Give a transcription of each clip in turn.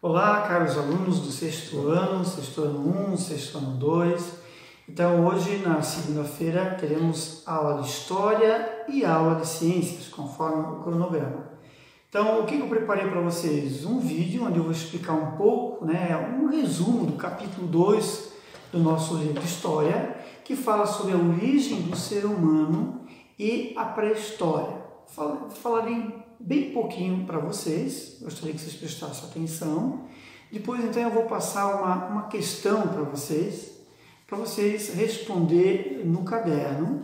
Olá, caros alunos do sexto ano 1, sexto ano 2. Então, hoje, na segunda-feira, teremos aula de História e aula de Ciências, conforme o cronograma. Então, o que eu preparei para vocês? Um vídeo onde eu vou explicar um pouco, um resumo do capítulo 2 do nosso livro de História, que fala sobre a origem do ser humano e a pré-história. Falarei bem pouquinho para vocês, gostaria que vocês prestassem atenção. Depois, então, eu vou passar uma questão para vocês responder no caderno.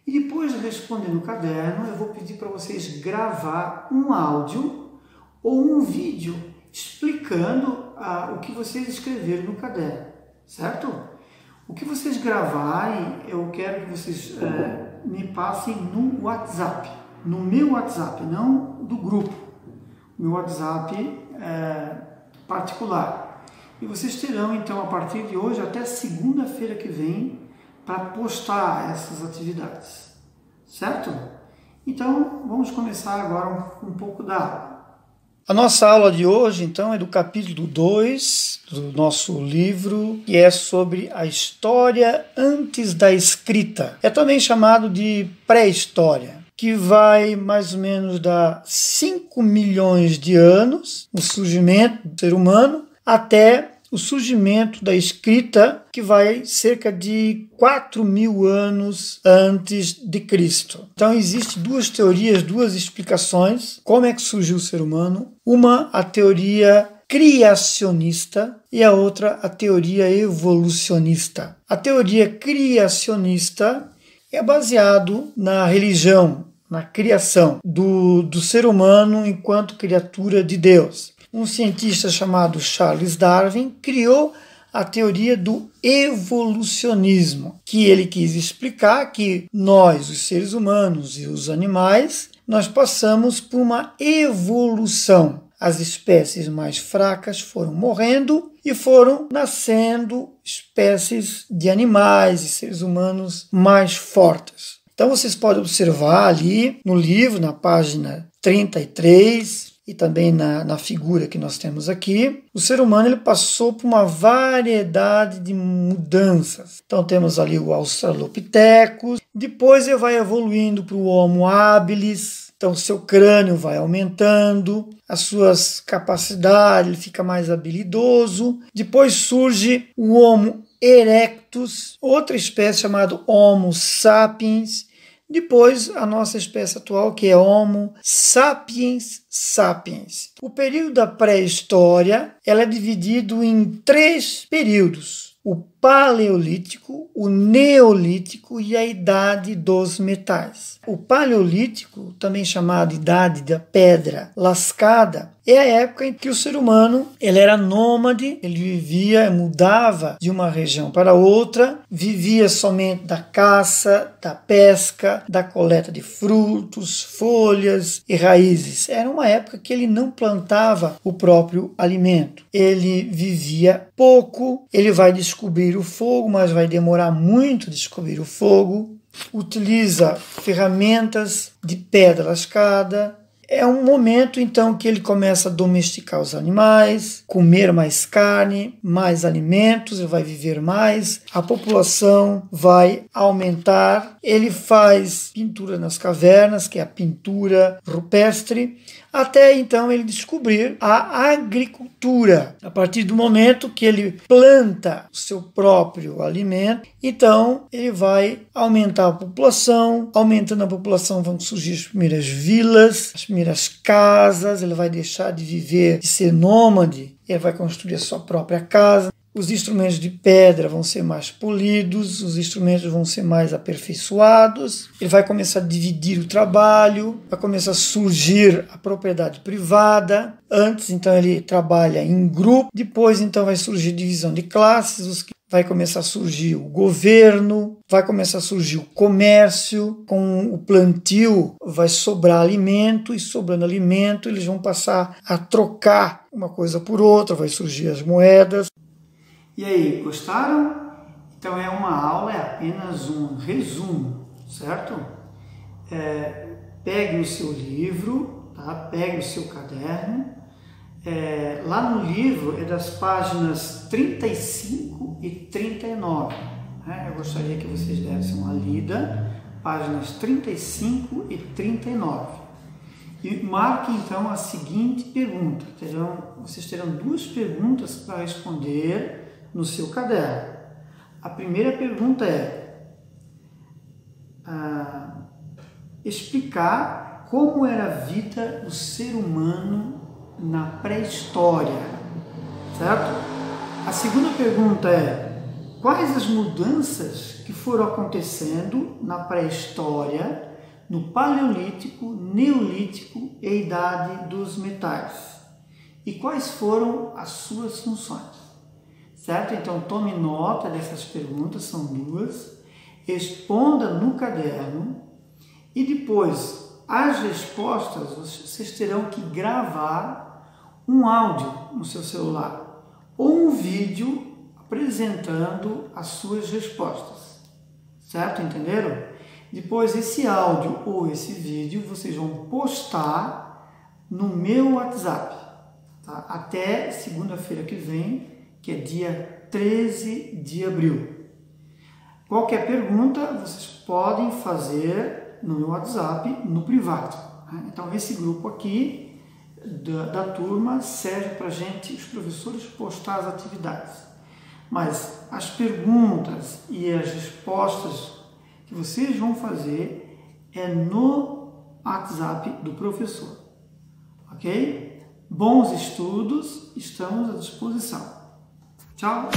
E depois de responder no caderno, eu vou pedir para vocês gravar um áudio ou um vídeo explicando o que vocês escreveram no caderno, certo? O que vocês gravarem, eu quero que vocês me passem no WhatsApp. No meu WhatsApp, não do grupo, meu WhatsApp particular. E vocês terão, então, a partir de hoje até segunda-feira que vem, para postar essas atividades, certo? Então, vamos começar agora um pouco da aula. A nossa aula de hoje, então, é do capítulo 2 do nosso livro, que é sobre a história antes da escrita. É também chamado de pré-história, que vai mais ou menos dar 5 milhões de anos, o surgimento do ser humano, até o surgimento da escrita, que vai cerca de 4.000 anos antes de Cristo. Então, existem duas teorias, duas explicações, como é que surgiu o ser humano. Uma, a teoria criacionista, e a outra, a teoria evolucionista. A teoria criacionista é baseado na religião, na criação do ser humano enquanto criatura de Deus. Um cientista chamado Charles Darwin criou a teoria do evolucionismo, que ele quis explicar que nós, os seres humanos e os animais, nós passamos por uma evolução. As espécies mais fracas foram morrendo e foram nascendo espécies de animais e seres humanos mais fortes. Então vocês podem observar ali no livro, na página 33, e também na figura que nós temos aqui, o ser humano ele passou por uma variedade de mudanças. Então temos ali o Australopithecus, depois ele vai evoluindo para o Homo habilis, então seu crânio vai aumentando, as suas capacidades, ele fica mais habilidoso. Depois surge o Homo erectus, outra espécie chamada Homo sapiens. Depois, a nossa espécie atual, que é Homo sapiens sapiens. O período da pré-história ela é dividido em 3 períodos: o Paleolítico, o Neolítico e a Idade dos Metais. O Paleolítico, também chamado Idade da Pedra Lascada, é a época em que o ser humano ele era nômade, ele vivia, mudava de uma região para outra, vivia somente da caça, da pesca, da coleta de frutos, folhas e raízes. Era uma época que ele não plantava o próprio alimento. Ele vivia pouco, ele vai descobrir o fogo, mas vai demorar muito a descobrir o fogo. Utiliza ferramentas de pedra lascada. É um momento, então, que ele começa a domesticar os animais, comer mais carne, mais alimentos, ele vai viver mais, a população vai aumentar. Ele faz pintura nas cavernas, que é a pintura rupestre, até então ele descobrir a agricultura. A partir do momento que ele planta o seu próprio alimento, então ele vai aumentar a população. Aumentando a população vão surgir as primeiras vilas, as primeiras casas. Ele vai deixar de viver, de ser nômade, ele vai construir a sua própria casa. Os instrumentos de pedra vão ser mais polidos, os instrumentos vão ser mais aperfeiçoados. Ele vai começar a dividir o trabalho, vai começar a surgir a propriedade privada. Antes, então, ele trabalha em grupo. Depois, então, vai surgir divisão de classes, vai começar a surgir o governo, vai começar a surgir o comércio. Com o plantio vai sobrar alimento, e sobrando alimento eles vão passar a trocar uma coisa por outra, vai surgir as moedas. E aí, gostaram? Então é uma aula, é apenas um resumo, certo? Pegue o seu livro, tá? Pegue o seu caderno, Lá no livro é das páginas 35 e 39. Eu gostaria que vocês dessem uma lida, páginas 35 e 39. E marquem então a seguinte pergunta. Vocês terão duas perguntas para responder no seu caderno. A primeira pergunta é explicar como era a vida do ser humano na pré-história, certo? A segunda pergunta é: quais as mudanças que foram acontecendo na pré-história, no Paleolítico, Neolítico e Idade dos Metais? E quais foram as suas funções? Certo? Então tome nota dessas perguntas, são duas, responda no caderno e depois as respostas vocês terão que gravar um áudio no seu celular ou um vídeo apresentando as suas respostas, certo? Entenderam? Depois esse áudio ou esse vídeo vocês vão postar no meu WhatsApp, tá? Até segunda-feira que vem, que é dia 13 de abril. Qualquer pergunta vocês podem fazer no meu WhatsApp, no privado. Então esse grupo aqui da turma serve para os professores postar as atividades. Mas as perguntas e as respostas que vocês vão fazer é no WhatsApp do professor. Ok? Bons estudos, estamos à disposição. Tchau!